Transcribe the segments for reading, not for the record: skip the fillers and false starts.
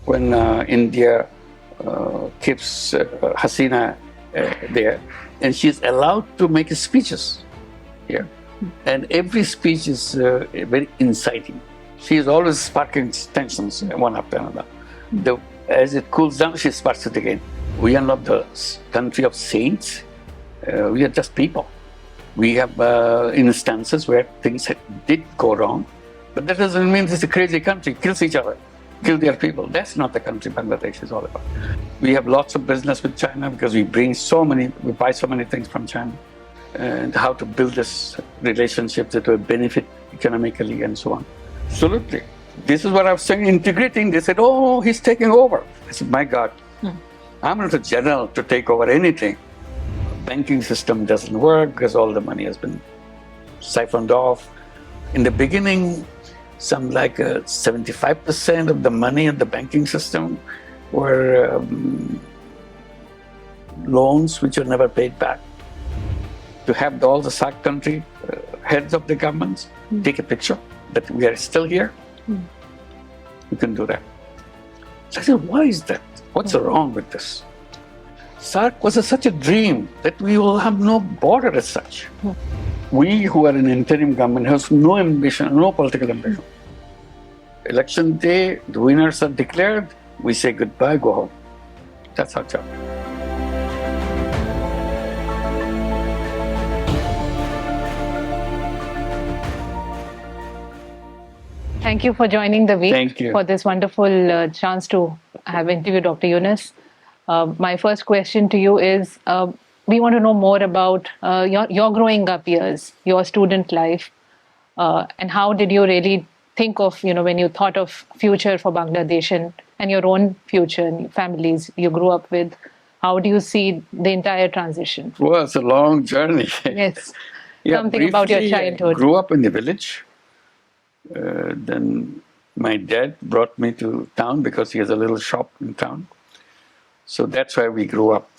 when India keeps Hasina there, and she's allowed to make speeches here. And every speech is very inciting. She is always sparking tensions one after another. As it cools down, she sparks it again. We are not the country of saints. We are just people. We have instances where things did go wrong, but that doesn't mean it's a crazy country, kills each other, kill their people. That's not the country Bangladesh is all about. We have lots of business with China because we buy so many things from China. And how to build this relationship that will benefit economically and so on. Absolutely. This is what I was saying, integrating. They said, oh, he's taking over. I said, my God, I'm not a general to take over anything. Banking system doesn't work because all the money has been siphoned off. In the beginning, some like 75% of the money in the banking system were loans which were never paid back. To have all the SAARC country heads of the governments take a picture that we are still here, we can do that. So I said, why is that? What's wrong with this? SAARC was such a dream that we will have no border as such. We who are in interim government have no ambition, no political ambition. Election day, the winners are declared, we say goodbye, go home. That's our job. Thank you for joining the week. Thank you. For this wonderful chance to have interviewed Dr. Yunus. My first question to you is, we want to know more about your growing up years, your student life, and how did you really think of, when you thought of future for Bangladesh and your own future and families you grew up with, how do you see the entire transition? Well, it's a long journey. Yes. Yeah, something about your childhood. I grew up in the village. Then my dad brought me to town because he has a little shop in town. So that's why we grew up,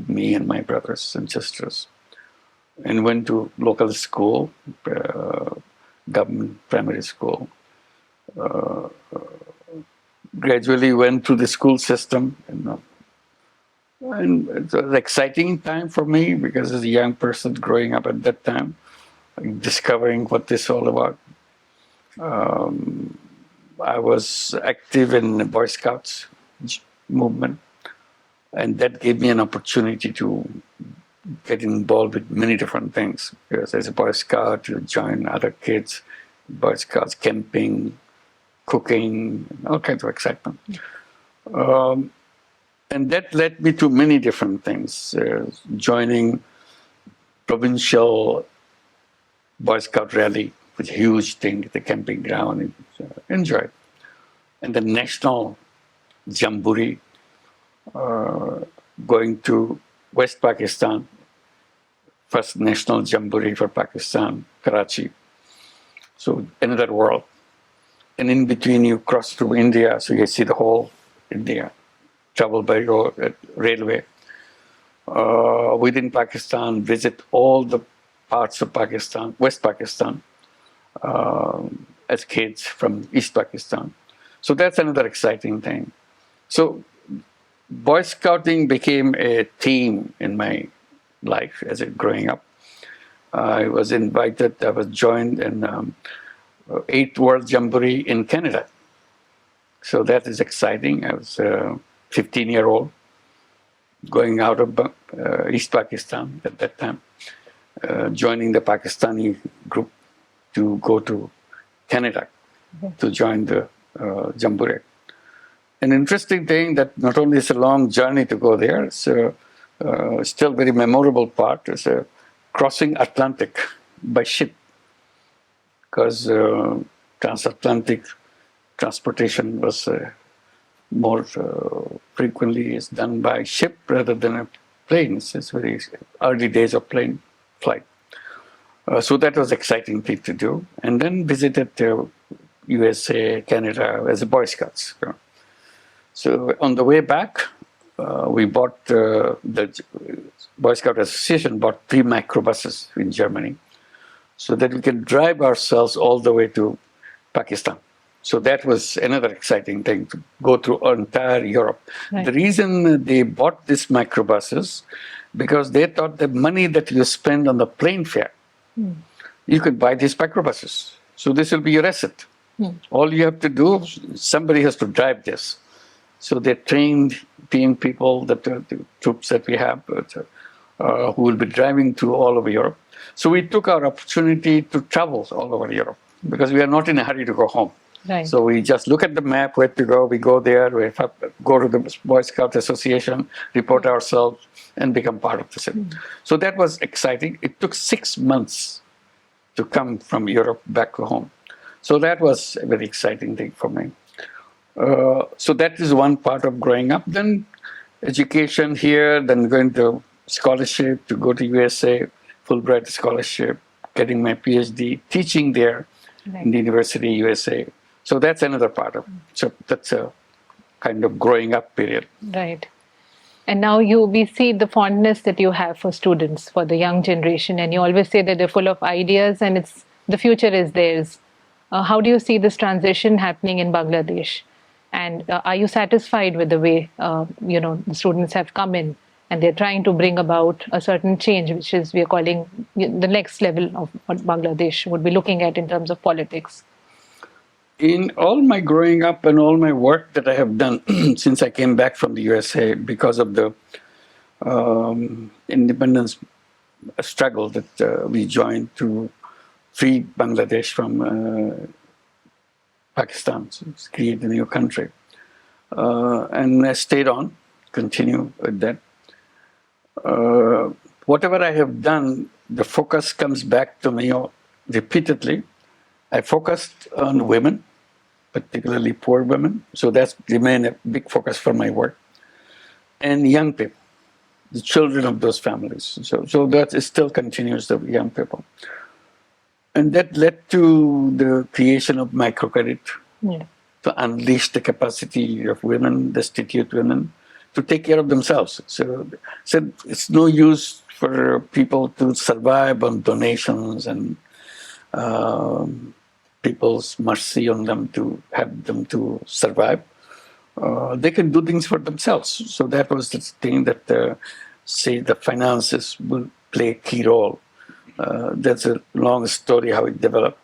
me and my brothers and sisters, and went to local school, government primary school. Gradually went through the school system, and it was an exciting time for me because as a young person growing up at that time, discovering what this is all about. I was active in the Boy Scouts movement, and that gave me an opportunity to get involved with many different things. Because as a Boy Scout, you join other kids, Boy Scouts, camping, cooking, all kinds of excitement. And that led me to many different things, joining provincial Boy Scout rally, which is a huge thing, the camping ground, enjoyed. And the national jamboree, going to West Pakistan, first national jamboree for Pakistan, Karachi. So another world. And in between you cross through India, so you see the whole India, travel by road, railway. Within Pakistan, visit all the parts of Pakistan, West Pakistan, as kids from East Pakistan. So that's another exciting thing. So Boy Scouting became a theme in my life as growing up. I was invited, I was joined in 8th World Jamboree in Canada. So that is exciting. I was a 15-year-old going out of East Pakistan at that time, joining the Pakistani group to go to Canada to join the Jamboree. An interesting thing that not only is a long journey to go there, it's still very memorable part is crossing Atlantic by ship, because transatlantic transportation was more frequently is done by ship rather than a plane. It's very early days of plane flight. So that was exciting thing to do. And then visited USA, Canada as a Boy Scouts. So on the way back, we bought, the Boy Scout Association bought 3 microbuses in Germany so that we can drive ourselves all the way to Pakistan. So that was another exciting thing, to go through entire Europe. Right. The reason they bought these microbuses, because they thought the money that you spend on the plane fare, you could buy these microbuses. So this will be your asset. All you have to do, somebody has to drive this. So they trained people, the troops that we have, who will be driving through all over Europe. So we took our opportunity to travel all over Europe, because we are not in a hurry to go home. Right. So we just look at the map, where to go, we go there, we go to the Boy Scout Association, report ourselves, and become part of the city. So that was exciting. It took 6 months to come from Europe back to home. So that was a very exciting thing for me. So that is one part of growing up. Then education here, then going to scholarship to go to USA, Fulbright scholarship, getting my PhD, teaching there in the University USA. So that's another part of it. So that's a kind of growing up period. Right. And now we see the fondness that you have for students, for the young generation, and you always say that they're full of ideas and the future is theirs. How do you see this transition happening in Bangladesh? And are you satisfied with the way the students have come in and they're trying to bring about a certain change, which is we are calling the next level of what Bangladesh would be looking at in terms of politics? In all my growing up and all my work that I have done since I came back from the USA, because of the independence struggle that we joined to free Bangladesh from Pakistan, so create a new country. And I stayed on, continue with that. Whatever I have done, the focus comes back to me repeatedly. I focused on women, particularly poor women. So that's remained a big focus for my work. And young people, the children of those families. So that still continues, the young people. And that led to the creation of microcredit to unleash the capacity of women, destitute women, to take care of themselves. So it's no use for people to survive on donations and people's mercy on them to have them to survive. They can do things for themselves. So that was the thing that, say, the finances will play a key role. That's a long story how it developed.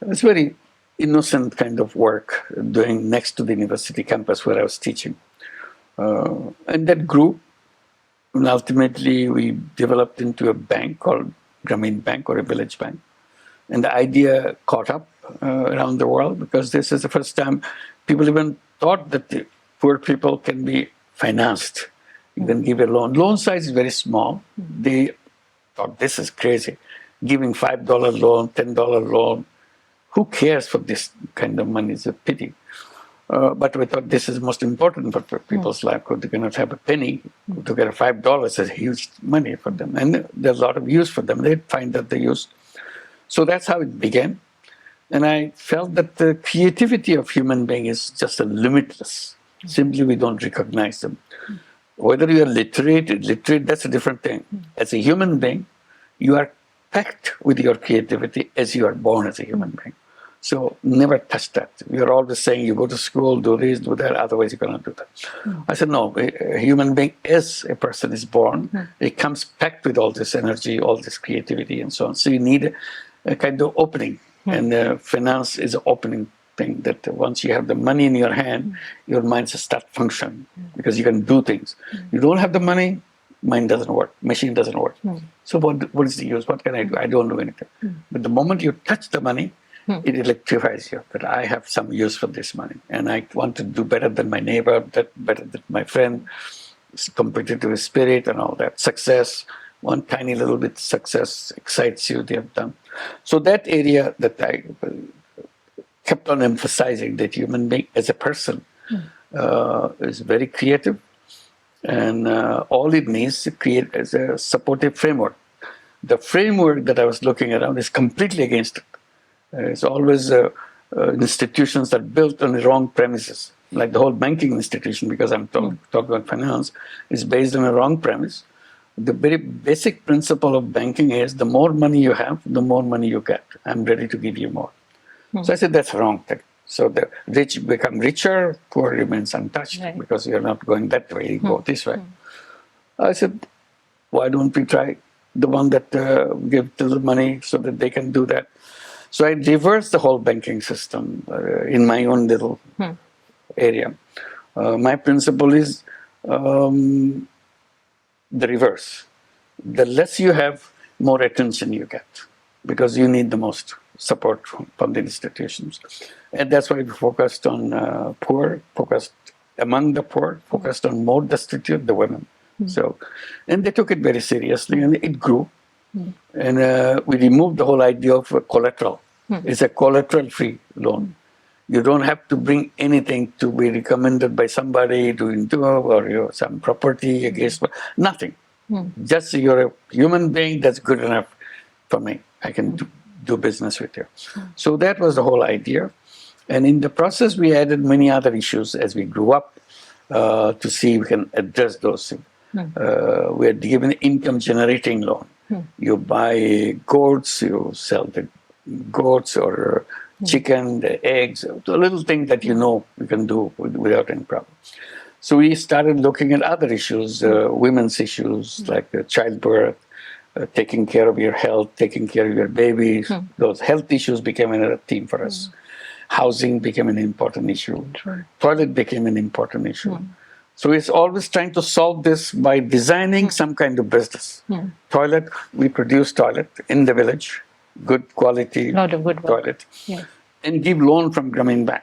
It's very innocent kind of work doing next to the university campus where I was teaching. And that grew. And ultimately, we developed into a bank called Grameen Bank, or a village bank. And the idea caught up around the world, because this is the first time people even thought that the poor people can be financed. You can give a loan. Loan size is very small. They thought, this is crazy. Giving $5 loan, $10 loan. Who cares for this kind of money? It's a pity. But we thought this is most important for people's life, because they cannot have a penny. To get a $5 is huge money for them. And there's a lot of use for them. They find that they use. So that's how it began. And I felt that the creativity of human being is just limitless. Simply, we don't recognize them. Whether you are literate, that's a different thing. As a human being, you are packed with your creativity as you are born as a human being. So never touch that. We are always saying, you go to school, do this, do that, otherwise you cannot do that. I said, no, a human being, as a person is born, it comes packed with all this energy, all this creativity, and so on. So you need a kind of opening. And finance is an opening thing, that once you have the money in your hand, your mind start functioning, because you can do things. You don't have the money, mind doesn't work, machine doesn't work. So what is the use? What can I do? I don't do anything. But the moment you touch the money, it electrifies you, that I have some use for this money. And I want to do better than my neighbor, better than my friend, competitive spirit and all that. Success, one tiny little bit success excites you, they have done. So that area that I kept on emphasizing, that human being as a person is very creative, and all it needs to create is a supportive framework. The framework that I was looking around is completely against it. It's always institutions that are built on the wrong premises, like the whole banking institution, because I'm talking about finance, is based on a wrong premise. The very basic principle of banking is, the more money you have, the more money you get. I'm ready to give you more. So I said, that's a wrong thing. So the rich become richer, poor remains untouched, Right. because you're not going that way, you go this way. I said, why don't we try the one that gives the money so that they can do that? So I reversed the whole banking system in my own little area. My principle is the reverse. The less you have, more attention you get, because you need the most support from the institutions. And that's why we focused on poor, focused among the poor, focused on more destitute, the women. So, and they took it very seriously, and it grew. And we removed the whole idea of collateral. It's a collateral-free loan. You don't have to bring anything to be recommended by somebody doing job or some property against nothing. Just you're a human being, that's good enough for me. I can do business with you. So that was the whole idea. And in the process, we added many other issues as we grew up to see if we can address those things. We had given income generating loan. You buy goats, you sell the goats or chicken, the eggs, the little thing that you can do without any problem. So we started looking at other issues, women's issues like childbirth, taking care of your health, taking care of your babies. Those health issues became another theme for us. Housing became an important issue. Toilet became an important issue. So it's always trying to solve this by designing some kind of business. Toilet, we produce toilet in the village, good quality toilet, and give loan from Grameen Bank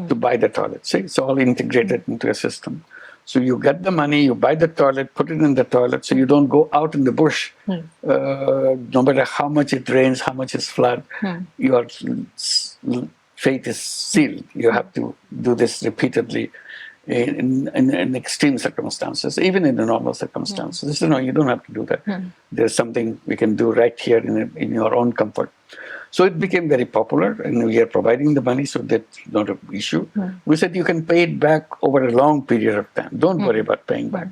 to buy the toilet. See, it's all integrated into a system. So you get the money, you buy the toilet, put it in the toilet, so you don't go out in the bush. No matter how much it rains, how much it's flood, your fate is sealed. You have to do this repeatedly in extreme circumstances, even in the normal circumstances. No, you don't have to do that. There's something we can do right here in your own comfort. So it became very popular, and we are providing the money, so that's not an issue. We said you can pay it back over a long period of time. Don't worry about paying back.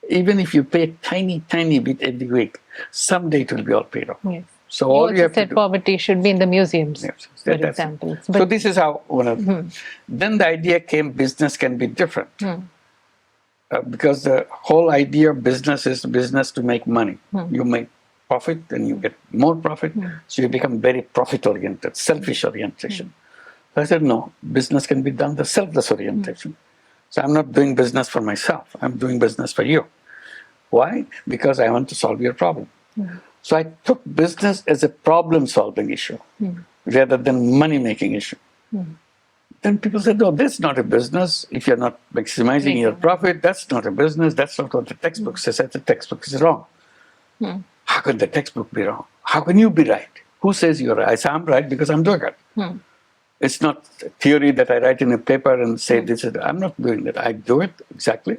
Even if you pay a tiny, tiny bit every week, someday it will be all paid off. Yes. So you all also you have said to do, poverty should be in the museums, for that's example. So this is how then the idea came, business can be different. Because the whole idea of business is business to make money. You make profit and you get more profit, so you become very profit-oriented, selfish orientation. So I said, no, business can be done the selfless orientation. So I'm not doing business for myself, I'm doing business for you. Why? Because I want to solve your problem. So I took business as a problem-solving issue rather than money-making issue. Then people said, no, this is not a business. If you're not maximizing your profit, that's not a business. That's not what the textbook says. The textbook is wrong. How can the textbook be wrong? How can you be right? Who says you're right? I say, I'm right because I'm doing it. It's not theory that I write in a paper and say this is, I'm not doing that. I do it exactly.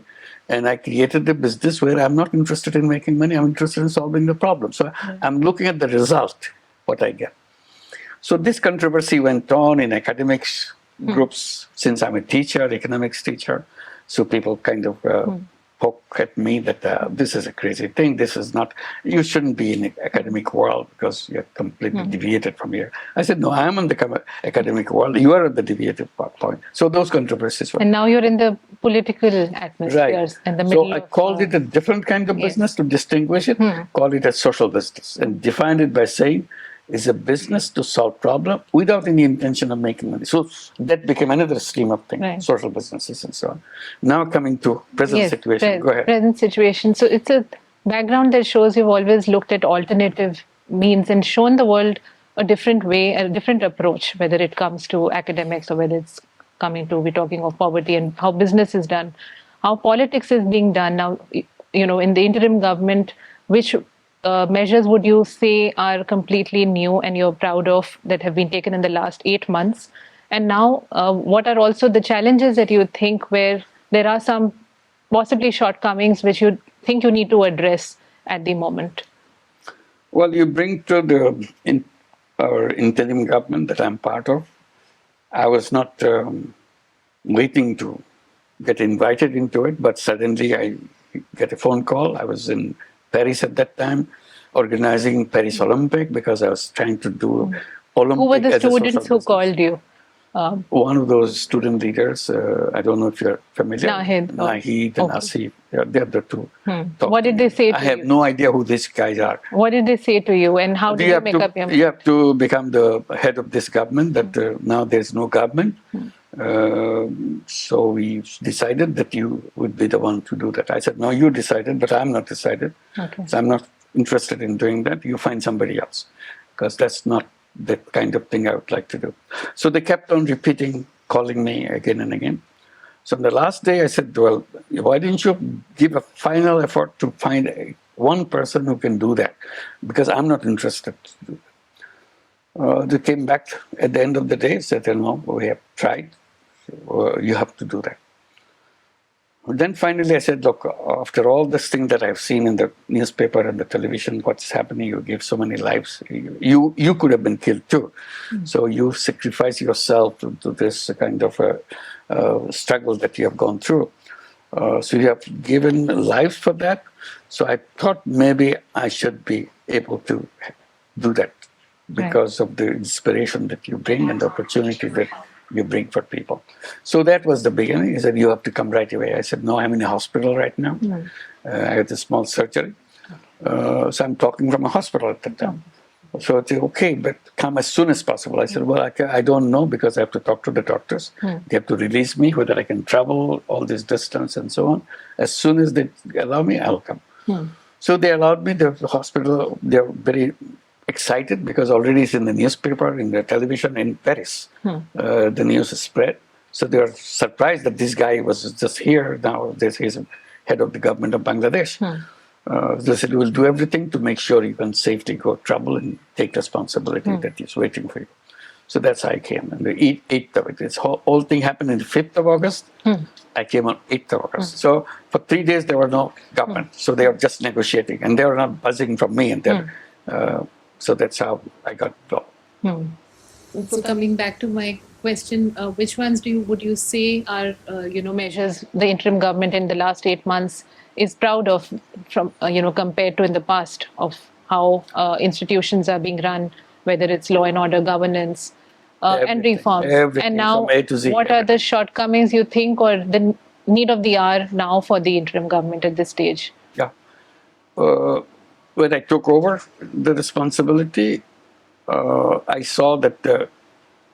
And I created a business where I'm not interested in making money. I'm interested in solving the problem. So I'm looking at the result, what I get. So this controversy went on in academics groups, since I'm a teacher, economics teacher. So people kind of poke at me that this is a crazy thing. This is not, you shouldn't be in the academic world because you're completely deviated from here. I said, no, I'm in the academic world. You are at the deviated point. So those controversies were. And now you're in the political atmospheres and the middle. So I called it a different kind of business to distinguish it, call it a social business, and defined it by saying it's a business to solve problem without any intention of making money. So that became another stream of things, social businesses and so on. Now coming to present situation. Go ahead. Present situation. So it's a background that shows you've always looked at alternative means and shown the world a different way, a different approach, whether it comes to academics or whether it's coming to, we're talking of poverty and how business is done, how politics is being done. Now, in the interim government, which measures would you say are completely new and you're proud of that have been taken in the last 8 months? And now, what are also the challenges that you think where there are some possibly shortcomings which you think you need to address at the moment? Well, you bring to our interim government that I'm part of. I was not waiting to get invited into it, but suddenly I get a phone call. I was in Paris at that time, organizing Paris Olympic because I was trying to do Olympic. Who were the students who called you? One of those student leaders, I don't know if you're familiar. Nahid and Asif. They're the two. What did they say to you? I have no idea who these guys are. What did they say to you, and how did you make up your mind? You have to become the head of this government, that now there's no government. So we decided that you would be the one to do that. I said, no, you decided, but I'm not decided. Okay. So I'm not interested in doing that. You find somebody else, because that's not the kind of thing I would like to do. So they kept on repeating, calling me again and again. So on the last day, I said, well, why didn't you give a final effort to find one person who can do that? Because I'm not interested to do that. They came back at the end of the day, said, no, we have tried. You have to do that. Then finally I said, look, after all this thing that I've seen in the newspaper and the television, what's happening, you give so many lives. You could have been killed too. So you sacrifice yourself to this kind of struggle that you have gone through. So you have given lives for that. So I thought maybe I should be able to do that because of the inspiration that you bring and the opportunity that you bring for people. So that was the beginning. He said, you have to come right away. I said, no, I'm in a hospital right now. I had a small surgery. So I'm talking from a hospital at the time. So I said, okay, but come as soon as possible. I said, well, I don't know, because I have to talk to the doctors. They have to release me, whether I can travel all this distance and so on. As soon as they allow me, I'll come. So they allowed me. The hospital, they're very excited, because already it's in the newspaper, in the television in Paris. The news is spread. So they are surprised that this guy was just here. Now he's head of the government of Bangladesh. They said, we'll do everything to make sure you can safely go travel and take responsibility that he's waiting for you. So that's how I came. And the 8th of it, this whole thing happened on the 5th of August. I came on 8th of August. So for 3 days, there were no government. So they were just negotiating. And they were not buzzing from me. And so that's how I got involved. So coming back to my question, which ones would you say are measures the interim government in the last 8 months is proud of, from compared to in the past, of how institutions are being run, whether it's law and order, governance, and reforms. And now, what are the shortcomings you think, or the need of the hour now for the interim government at this stage? Yeah. When I took over the responsibility, I saw that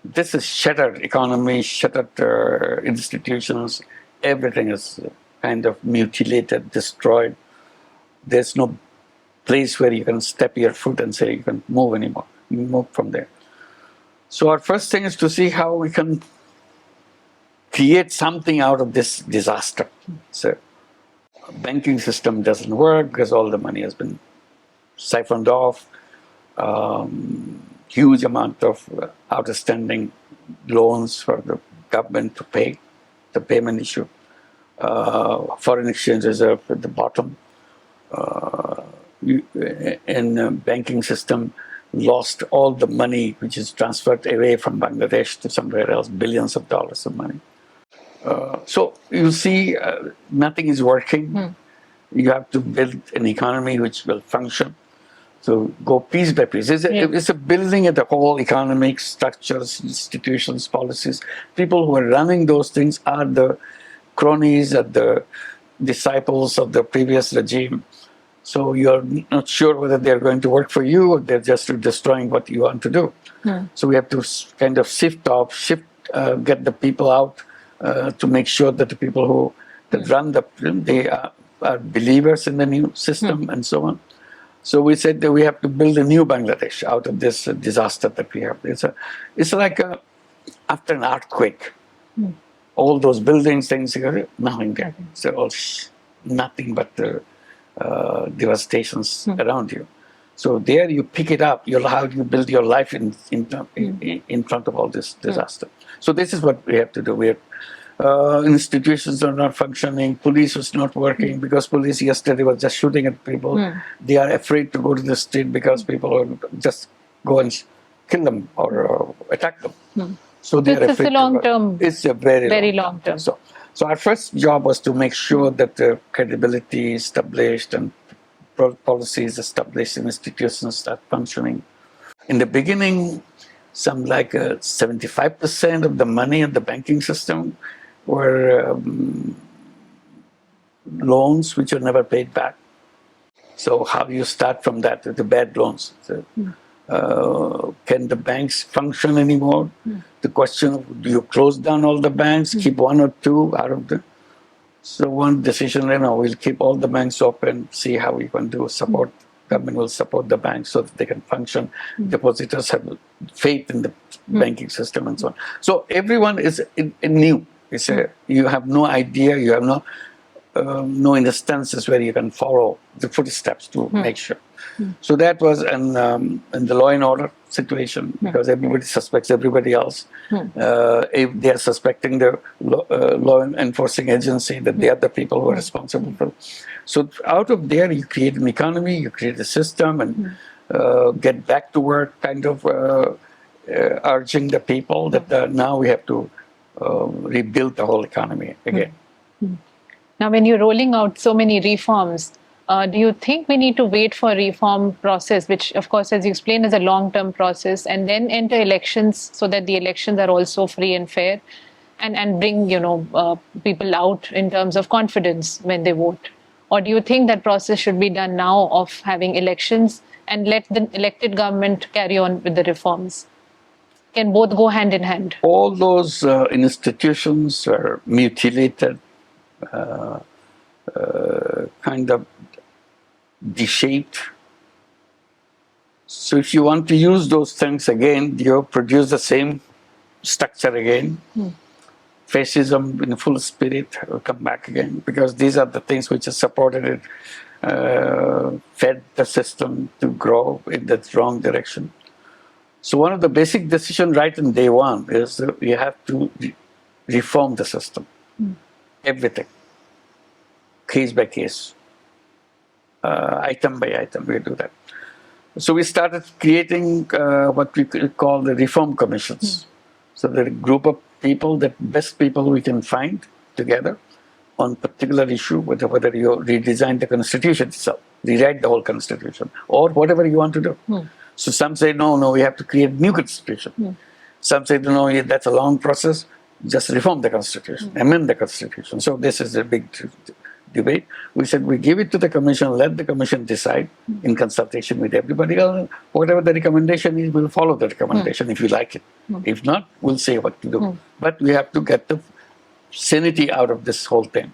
this is shattered economy, shattered institutions. Everything is kind of mutilated, destroyed. There's no place where you can step your foot and say you can move anymore. You move from there. So our first thing is to see how we can create something out of this disaster. So banking system doesn't work because all the money has been siphoned off. Huge amount of outstanding loans for the government to pay, the payment issue. Foreign exchange reserve at the bottom. In banking system, lost all the money which is transferred away from Bangladesh to somewhere else, billions of dollars of money. So you see, nothing is working. You have to build an economy which will function. So go piece by piece. It's a building at the whole economic structures, institutions, policies. People who are running those things are the cronies, are the disciples of the previous regime. So you're not sure whether they're going to work for you or they're just destroying what you want to do. So we have to kind of get the people out to make sure that the people who run they are believers in the new system and so on. So we said that we have to build a new Bangladesh out of this disaster that we have. It's like after an earthquake, all those buildings, things, nothing there. So all nothing but devastations around you. So there you pick it up. How you build your life in front of all this disaster. So this is what we have to do. We have, institutions are not functioning. Police is not working because police yesterday was just shooting at people. They are afraid to go to the street because people will just go and kill them or attack them. So they are afraid. It's a long term. It's a very long term. So our first job was to make sure that the credibility is established and policies established and institutions start functioning. In the beginning, some like 75% of the money in the banking system were loans which are never paid back. So how do you start from that, the bad loans? So, can the banks function anymore? The question of, do you close down all the banks, keep one or two out of them? So one decision, we'll keep all the banks open, see how we can do support. Government will support the banks so that they can function. Depositors have faith in the banking system and so on. So everyone is new. You have no idea, you have no instances where you can follow the footsteps to make sure. So that was in the law and order situation, because everybody suspects everybody else. If they are suspecting the law enforcing agency, that they are the people who are responsible for. So out of there, you create an economy, you create a system, and get back to work, kind of urging the people that now we have to rebuild the whole economy again. Now, when you're rolling out so many reforms, do you think we need to wait for a reform process, which, of course, as you explained, is a long-term process, and then enter elections so that the elections are also free and fair, and bring people out in terms of confidence when they vote? Or do you think that process should be done now of having elections and let the elected government carry on with the reforms? Can both go hand in hand? All those institutions are mutilated, kind of de-shaped. So if you want to use those things again, you produce the same structure again. Fascism in full spirit will come back again, because these are the things which have supported it, fed the system to grow in the wrong direction. So one of the basic decisions right in day one is that we have to reform the system. Everything. Case by case. Item by item, we do that. So we started creating what we call the reform commissions. So the group of people, the best people we can find together on particular issue, whether you redesign the constitution itself, rewrite the whole constitution, or whatever you want to do. So some say, no, we have to create new constitution. Some say, no, that's a long process, just reform the constitution, amend the constitution. So this is a big debate. We said we give it to the commission, let the commission decide in consultation with everybody else. Whatever the recommendation is, we'll follow the recommendation if you like it. If not, we'll say what to do. But we have to get the sanity out of this whole thing.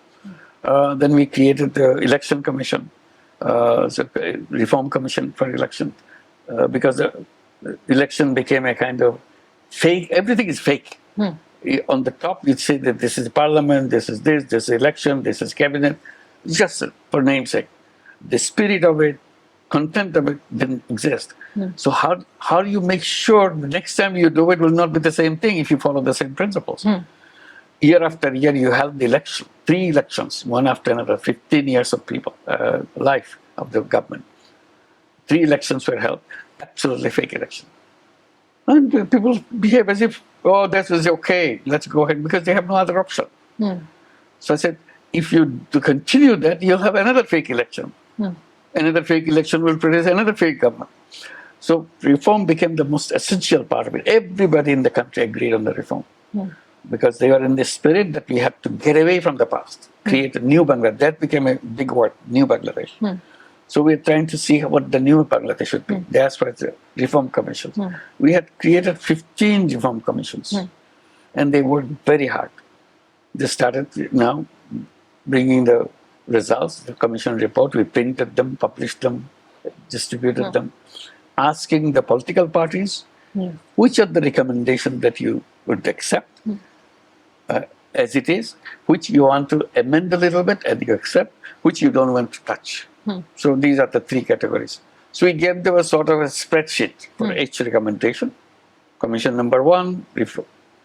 Then we created the election commission, so reform commission for election, because the election became a kind of fake. Everything is fake. On the top, you'd say that this is parliament, this is election, this is cabinet, just for namesake. The spirit of it, content of it didn't exist. So how do you make sure the next time you do it will not be the same thing if you follow the same principles? Year after year, you held the election, 3 elections, one after another, 15 years of people, life of the government. 3 elections were held, absolutely fake election. And people behave as if, oh, that is okay, let's go ahead, because they have no other option. So I said, if you continue that, you'll have another fake election. Another fake election will produce another fake government. So reform became the most essential part of it. Everybody in the country agreed on the reform. Because they were in the spirit that we have to get away from the past, create a new Bangladesh. That became a big word, new Bangladesh. So we're trying to see what the new Bangladesh should be. That's why the reform commissions. We had created 15 reform commissions, and they worked very hard. They started now bringing the results, the commission report. We printed them, published them, distributed them, asking the political parties, which are the recommendations that you would accept as it is, which you want to amend a little bit and you accept, which you don't want to touch. So these are the 3 categories. So we gave them a sort of a spreadsheet for each recommendation. Commission number 1,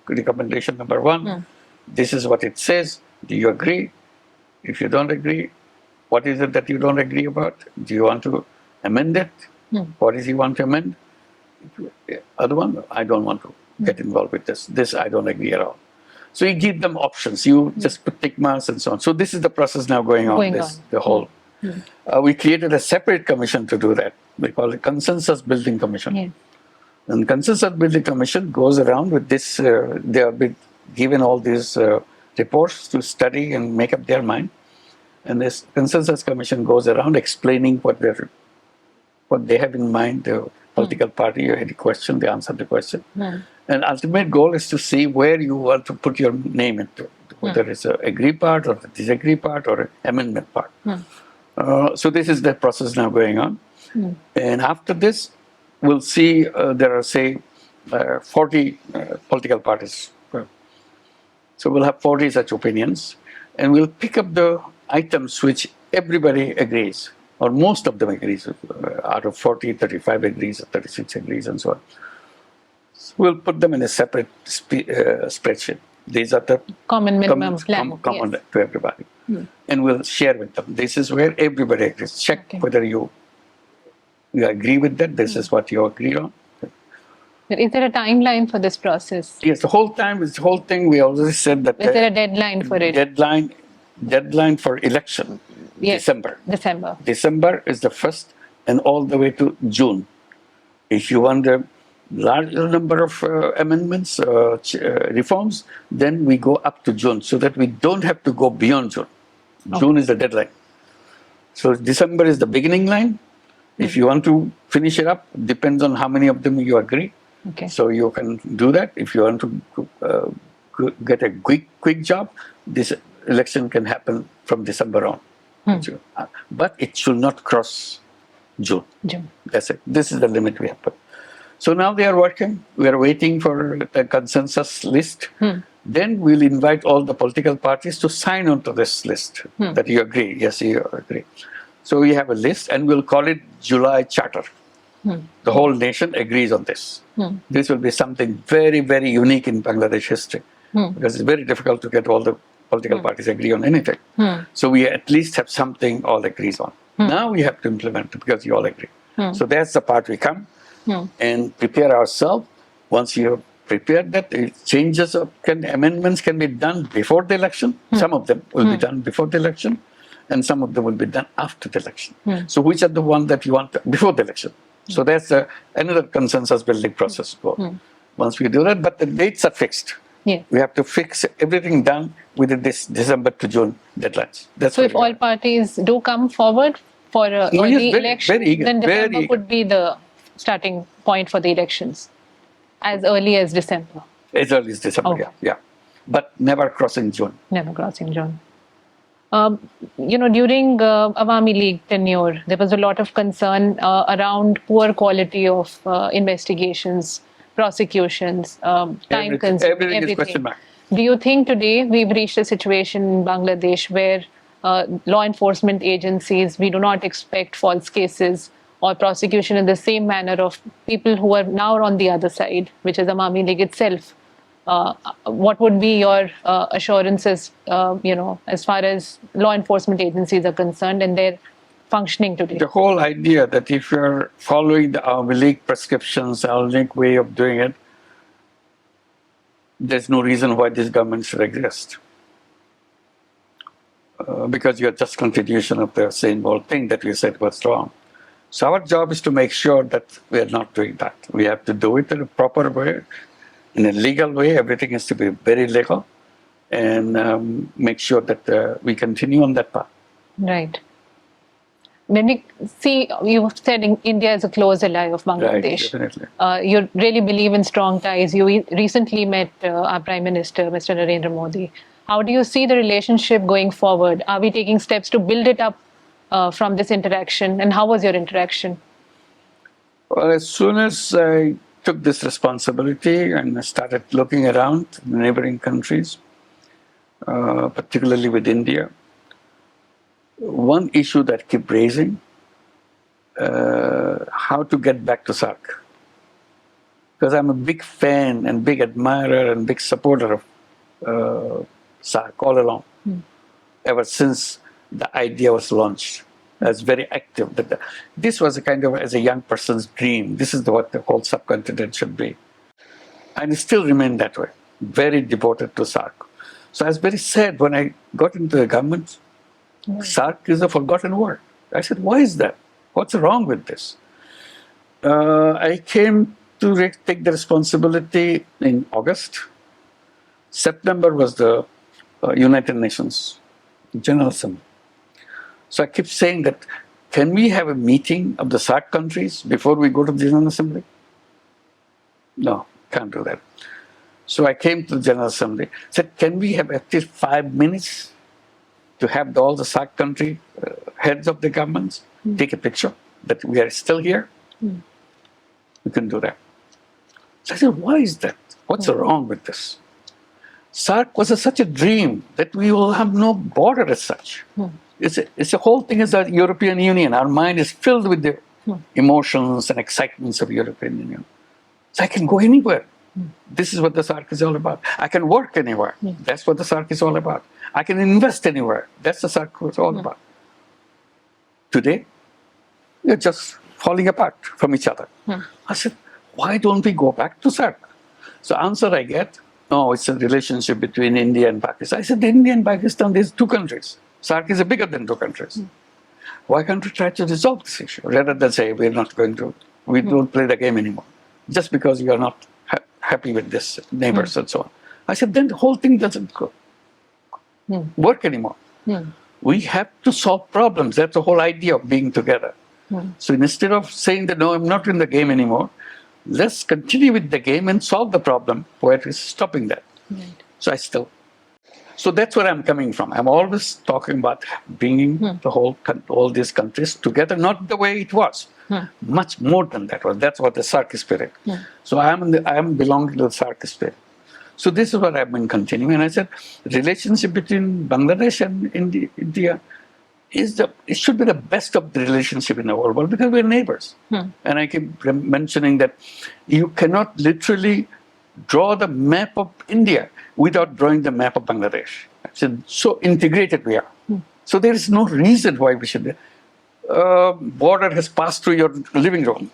recommendation number 1. This is what it says. Do you agree? If you don't agree, what is it that you don't agree about? Do you want to amend it? What is you want to amend? Other one, I don't want to get involved with this. This I don't agree at all. So you give them options. You just put tick marks and so on. So this is the process now going on. The whole. We created a separate commission to do that. We call it Consensus Building Commission. And Consensus Building Commission goes around with this, they have been given all these reports to study and make up their mind. And this Consensus Commission goes around explaining what they have in mind, the political party, any question, they answer the question. And ultimate goal is to see where you want to put your name into, whether it's a agree part or a disagree part or an amendment part. So this is the process now going on. And after this, we'll see there are, say, 40 political parties. So we'll have 40 such opinions, and we'll pick up the items which everybody agrees, or most of them agrees. Out of 40, 35 agrees, 36 agrees, and so on. So we'll put them in a separate spreadsheet. These are the common minimum common to everybody. And we'll share with them. This is where everybody agrees. Check whether you agree with that. This is what you agree on. Is there a timeline for this process? Yes, the whole thing, we already said that. Is there a deadline for it? Deadline for election, yes. December. December is the first, and all the way to June. If you want a larger number of amendments, reforms, then we go up to June, so that we don't have to go beyond June. June is the deadline. So December is the beginning line. If you want to finish it up, depends on how many of them you agree. So you can do that. If you want to get a quick job, this election can happen from December on. But it should not cross June. That's it. This is the limit we have put. So now they are working. We are waiting for the consensus list. Then we'll invite all the political parties to sign onto this list that you agree. Yes, you agree. So we have a list, and we'll call it July Charter. The whole nation agrees on this. This will be something very, very unique in Bangladesh history, because it's very difficult to get all the political parties agree on anything. So we at least have something all agrees on. Now we have to implement it because you all agree. So that's the part we come and prepare ourselves. Once you have prepared that, changes of amendments can be done before the election. Some of them will be done before the election, and some of them will be done after the election. So which are the ones that you want before the election? So that's another consensus building process. Once we do that, but the dates are fixed. We have to fix everything done within this December to June deadlines. So if all parties do come forward for early election, then December could be the starting point for the elections, as early as December. As early as December, yeah. But never crossing June. Never crossing June. During Awami League tenure, there was a lot of concern around poor quality of investigations, prosecutions, time consuming, everything is question mark. Do you think today we've reached a situation in Bangladesh where law enforcement agencies, we do not expect false cases or prosecution in the same manner of people who are now on the other side, which is Awami League itself? What would be your assurances, as far as law enforcement agencies are concerned and their functioning today? The whole idea that if you're following the Awami League prescriptions, Awami League way of doing it, there's no reason why this government should exist. Because you're just continuation of the same old thing that we said was wrong. So our job is to make sure that we are not doing that. We have to do it in a proper way, in a legal way. Everything has to be very legal, and make sure that we continue on that path. Right. When we see, you said India is a close ally of Bangladesh. Right, definitely. You really believe in strong ties. You recently met our Prime Minister, Mr. Narendra Modi. How do you see the relationship going forward? Are we taking steps to build it up from this interaction? And how was your interaction? Well, as soon as I took this responsibility and started looking around the neighboring countries, particularly with India, one issue that kept raising, how to get back to SAARC. Because I'm a big fan and big admirer and big supporter of SAARC all along, ever since the idea was launched. I was very active. This was a kind of, as a young person's dream. This is what the whole subcontinent should be. And it still remained that way, very devoted to SAARC. So I was very sad when I got into the government. SAARC is a forgotten word. I said, why is that? What's wrong with this? I came to take the responsibility in August. September was the United Nations General Assembly. So I keep saying that, can we have a meeting of the SAARC countries before we go to the General Assembly? No, can't do that. So I came to the General Assembly, said, can we have at least 5 minutes to have all the SAARC country heads of the governments take a picture that we are still here? We can do that. So I said, why is that? What's wrong with this? SAARC was such a dream that we will have no border as such. It's the whole thing is the European Union. Our mind is filled with the emotions and excitements of European Union. So I can go anywhere. This is what the SAARC is all about. I can work anywhere. That's what the SAARC is all about. I can invest anywhere. That's the SAARC is all about. Today, we're just falling apart from each other. I said, why don't we go back to SAARC? So answer I get, no, it's a relationship between India and Pakistan. I said, India and Pakistan, there's 2 countries. SAARC is bigger than 2 countries. Why can't we try to resolve this issue rather than say we don't play the game anymore just because you are not happy with this neighbors and so on. I said, then the whole thing doesn't work anymore. We have to solve problems. That's the whole idea of being together. So instead of saying that, no, I'm not in the game anymore, let's continue with the game and solve the problem. Where is stopping that? So that's where I'm coming from. I'm always talking about bringing all these countries together, not the way it was. Much more than that was. That's what the SAARC spirit. So I am belonging to the SAARC spirit. So this is what I've been continuing. And I said, relationship between Bangladesh and India it should be the best of the relationship in the whole world because we're neighbors. And I keep mentioning that you cannot literally draw the map of India without drawing the map of Bangladesh. So integrated we are. So there is no reason why we should. Border has passed through your living room.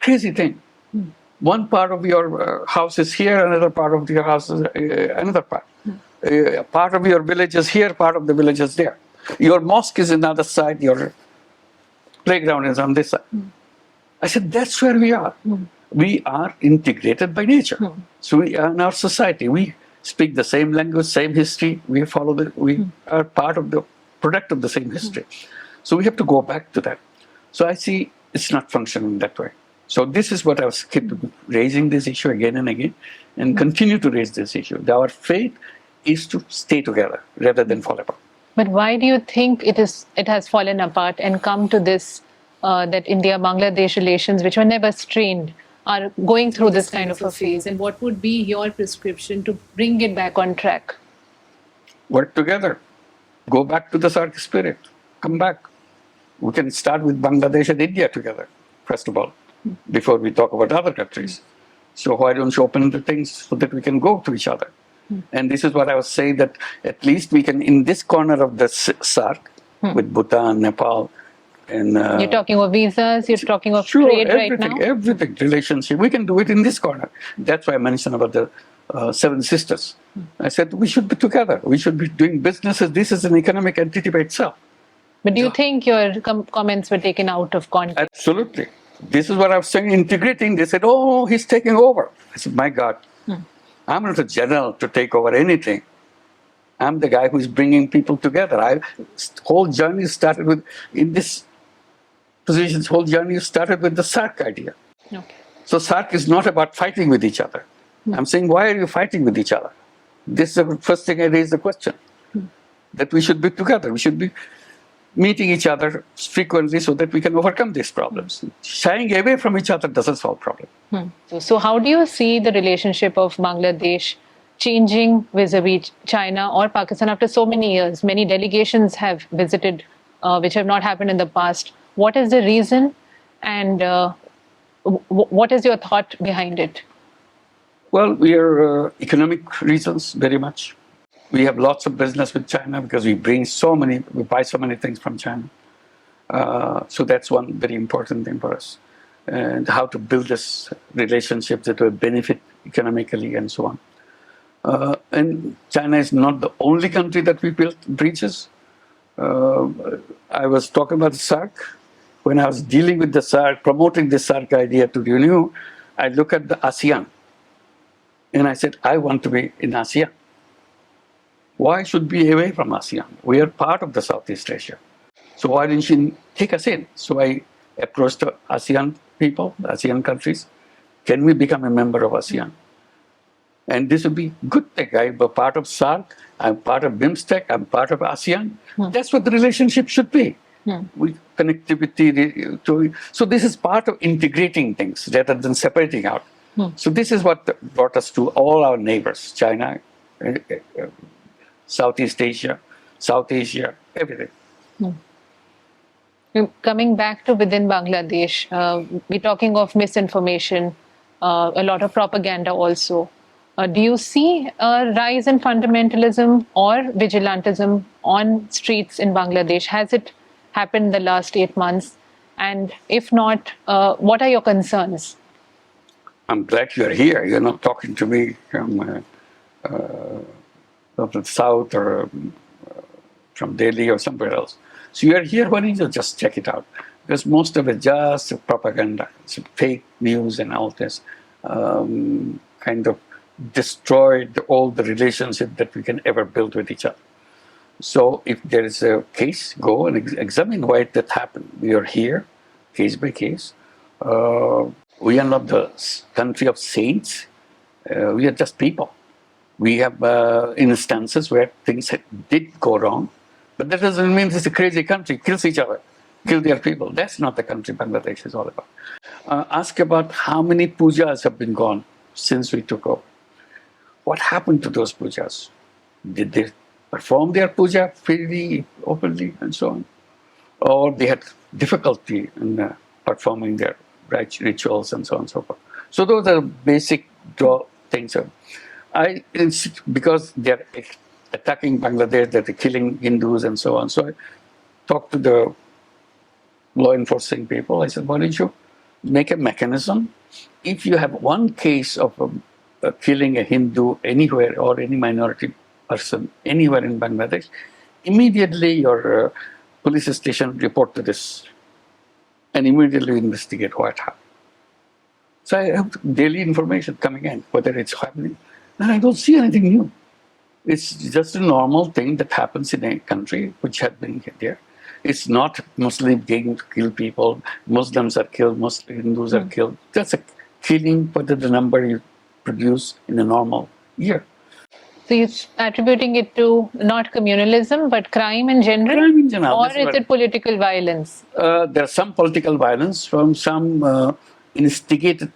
Crazy thing. One part of your house is here, another part of your house is another part. Part of your village is here, part of the village is there. Your mosque is on the other side, your playground is on this side. I said, that's where we are. We are integrated by nature. So we are in our society. We speak the same language, same history. We are part of the product of the same history. So we have to go back to that. So I see it's not functioning that way. So this is what I was keep raising this issue again and again and continue to raise this issue. Our faith is to stay together rather than fall apart. But why do you think it has fallen apart and come to this, that India-Bangladesh relations, which were never strained, are going through this kind of a phase? And what would be your prescription to bring it back on track? Work together. Go back to the SAARC spirit. Come back. We can start with Bangladesh and India together, first of all, before we talk about other countries. So why don't you open the things so that we can go to each other? And this is what I was saying, that at least we can, in this corner of the SAARC, with Bhutan, Nepal, and... you're talking of visas, you're talking of trade right now? Everything, relationship. We can do it in this corner. That's why I mentioned about the 7 sisters. I said, we should be together. We should be doing businesses. This is an economic entity by itself. But do you think your comments were taken out of context? Absolutely. This is what I was saying, integrating. They said, oh, he's taking over. I said, my God. I'm not a general to take over anything. I'm the guy who's bringing people together. Whole journey started with, in this position, whole journey started with the SAARC idea. Okay. So SAARC is not about fighting with each other. I'm saying, why are you fighting with each other? This is the first thing I raised the question. That we should be together. We should be meeting each other frequently so that we can overcome these problems. Shying away from each other doesn't solve problems. So how do you see the relationship of Bangladesh changing vis-a-vis China or Pakistan after so many years? Many delegations have visited, which have not happened in the past. What is the reason, and what is your thought behind it? Well, we are economic reasons very much. We have lots of business with China because we buy so many things from China. So that's one very important thing for us. And how to build this relationship that will benefit economically and so on. And China is not the only country that we built bridges. I was talking about the SAARC. when I was dealing with the SARC, promoting the SARC idea to the UNU, I look at the ASEAN and I said, I want to be in ASEAN. Why should we be away from ASEAN? We are part of the Southeast Asia. So why didn't you take us in? So I approached the ASEAN people, the ASEAN countries. Can we become a member of ASEAN? And this would be good thing. I'm a part of SARC, I'm part of BIMSTEC, I'm part of ASEAN. That's what the relationship should be. With connectivity. So this is part of integrating things rather than separating out. So this is what brought us to all our neighbors, China, Southeast Asia, South Asia, everything. Coming back to within Bangladesh, we're talking of misinformation, a lot of propaganda also. Do you see a rise in fundamentalism or vigilantism on streets in Bangladesh? Has it happened in the last 8 months? And if not, what are your concerns? I'm glad you're here. You're not talking to me from the south or from Delhi or somewhere else. So you're here, why don't you just check it out? Because most of it just propaganda, it's fake news and all this kind of destroyed all the relationship that we can ever build with each other. So if there is a case, go and examine why that happened. We are here, case by case. We are not the country of saints. We are just people. We have instances where things did go wrong, but that doesn't mean it's a crazy country, kills each other, kill their people. That's not the country Bangladesh is all about. Ask about how many pujas have been gone since we took over. What happened to those pujas? Did they perform their puja freely, openly, and so on? Or they had difficulty in performing their rituals and so on and so forth. So those are basic things. Because they're attacking Bangladesh, they're killing Hindus and so on. So I talked to the law enforcing people. I said, why don't you make a mechanism? If you have one case of killing a Hindu anywhere or any minority person anywhere in Bangladesh, immediately your police station report to this and immediately investigate what happened. So I have daily information coming in, whether it's happening. And I don't see anything new. It's just a normal thing that happens in a country which had been there. It's not Muslim gang to kill people. Muslims are killed, Hindus are killed. That's a killing, whether the number you produce in a normal year. So you're attributing it to not communalism, but crime in general? Crime in general. Or is it political violence? There's some political violence from some instigated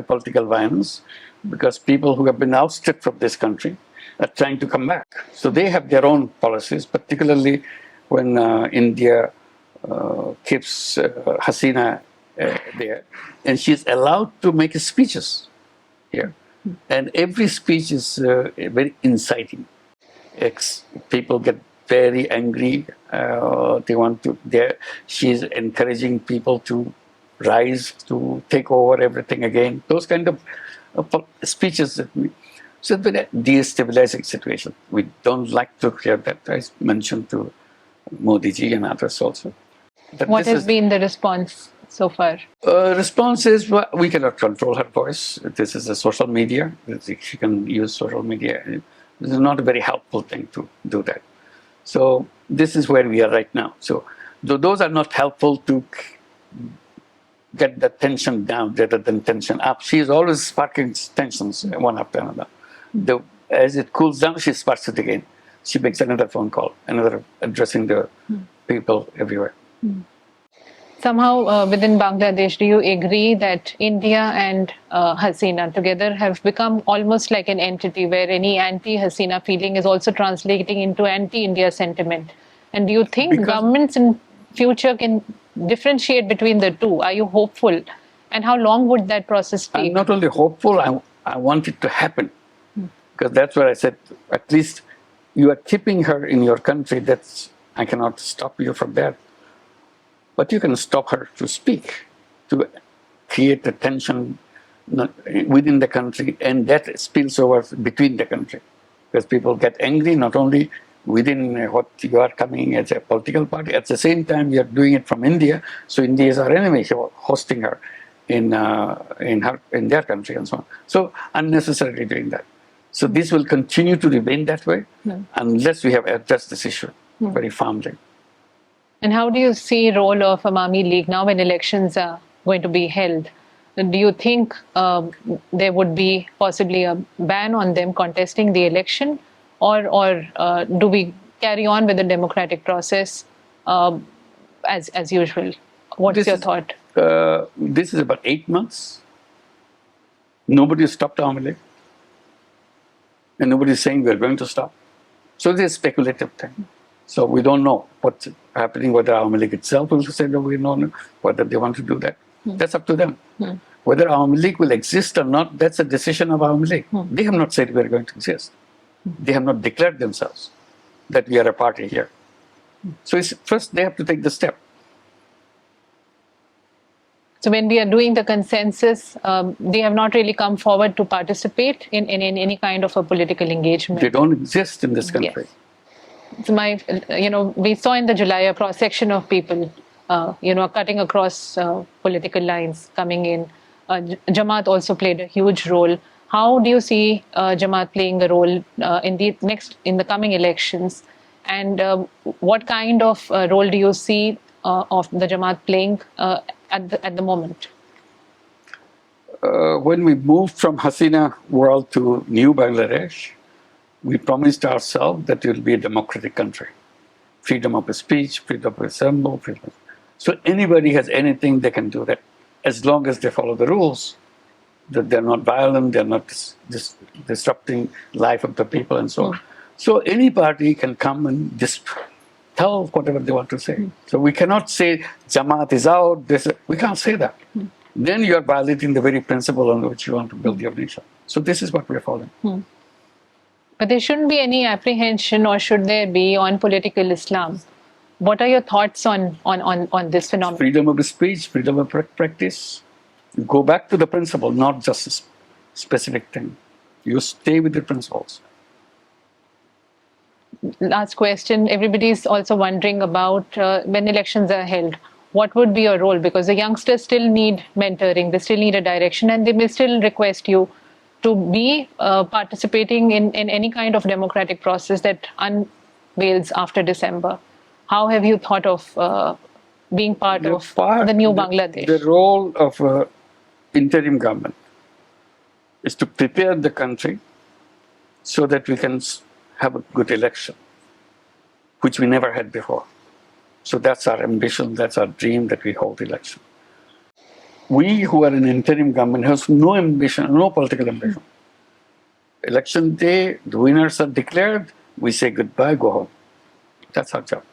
political violence, because people who have been ousted from this country are trying to come back. So they have their own policies, particularly when India keeps Hasina there, and she's allowed to make speeches here. And every speech is very inciting. People get very angry. She's encouraging people to rise, to take over everything again. Those kind of speeches that so it's been a destabilizing situation. We don't like to hear that. I mentioned to Modi ji and others also. What has been the response so far? Response is, well, we cannot control her voice. This is a social media. She can use social media. This is not a very helpful thing to do that. So this is where we are right now. So those are not helpful to get the tension down rather than tension up. She is always sparking tensions one after another. As it cools down, she sparks it again. She makes another phone call, another addressing the people everywhere. Somehow within Bangladesh, do you agree that India and Hasina together have become almost like an entity where any anti-Hasina feeling is also translating into anti-India sentiment? And do you think governments in future can differentiate between the two? Are you hopeful? And how long would that process take? I'm not only hopeful, I want it to happen. Because that's what I said, at least you are keeping her in your country. I cannot stop you from that. But you can stop her to speak, to create the tension within the country, and that spills over between the country. Because people get angry not only within what you are coming as a political party. At the same time, you are doing it from India. So India is our enemy, hosting her in their country and so on. So unnecessarily doing that. So this will continue to remain that way unless we have addressed this issue very firmly. And how do you see role of Awami League now when elections are going to be held? Do you think there would be possibly a ban on them contesting the election, or do we carry on with the democratic process as usual? What's your thought? This is about 8 months. Nobody stopped Awami League. And nobody is saying we're going to stop. So this is a speculative thing. So we don't know what's happening, whether Awami League itself will say that we don't know, whether they want to do that. That's up to them. Whether Awami League will exist or not, that's a decision of Awami League. They have not said we're going to exist. They have not declared themselves that we are a party here. So first they have to take the step. So when we are doing the consensus, they have not really come forward to participate in any kind of a political engagement. They don't exist in this country. Yes. So we saw in the July a cross section of people, cutting across political lines, coming in. Jamaat also played a huge role. How do you see Jamaat playing a role in the coming elections? And what kind of role do you see of the Jamaat playing at the moment? When we moved from Hasina world to New Bangladesh, we promised ourselves that it will be a democratic country. Freedom of speech, freedom of assembly, freedom. So anybody has anything, they can do that, as long as they follow the rules. That they're not violent, they're not disrupting life of the people and so on. So any party can come and just tell whatever they want to say. So we cannot say Jamaat is out. We can't say that. Then you are violating the very principle on which you want to build your nation. So this is what we are following. But there shouldn't be any apprehension, or should there be, on political Islam? What are your thoughts on this phenomenon? Freedom of speech, freedom of practice. You go back to the principle, not just a specific thing. You stay with the principles. Last question. Everybody is also wondering about when elections are held, what would be your role? Because the youngsters still need mentoring, they still need a direction, and they may still request you to be participating in any kind of democratic process that unveils after December. How have you thought of being part of the new Bangladesh? The role of interim government is to prepare the country so that we can have a good election, which we never had before. So that's our ambition, that's our dream, that we hold election. We who are in interim government have no ambition, no political ambition. Election day, the winners are declared, we say goodbye, go home. That's our job.